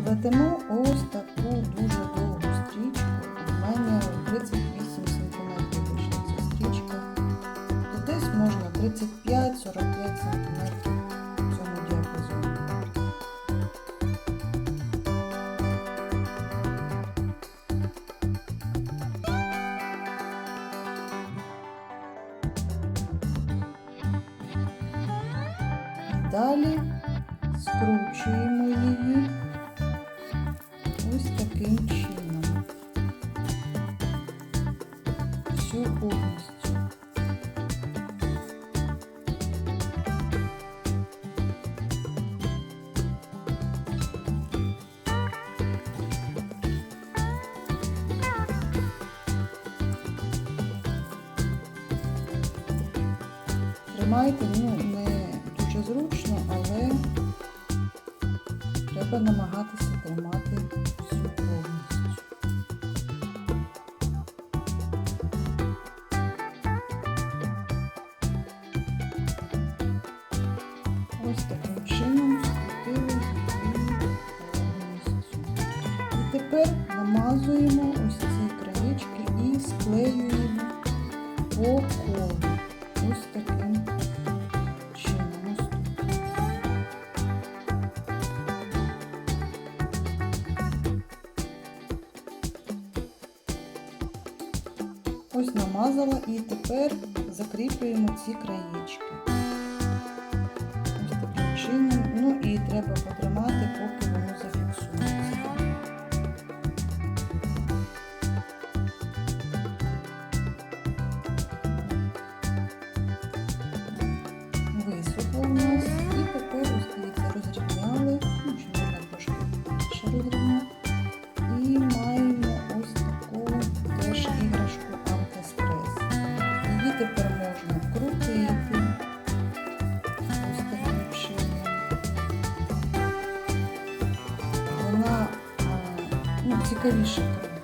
Плетемо ось таку дуже довгу стрічку. У мене 38 см вийшла ця стрічка. То десь можна 35-45 см в цьому діапазоні. Далі скручуємо її ось таким чином, всю повністю. Тримайте, не дуже зручно, але треба намагатися тримати всю повністю. Ось таким чином скрутили її повністю. І тепер намазуємо ось ці краєчки і склеюємо по колу. Ось таким чином. Ось намазала і тепер закріплюємо ці краєчки. Ось таким чином. Ну і треба потримати, поки воно зафіксується. Висохло в нас. І тепер ось дивіться, розрівняли. Ще можна трошки більше розрівняти. І маємо ось таку теж іграшку антистрес. Її тепер можна крутити ось таким чином. Вона цікавіше крутиться.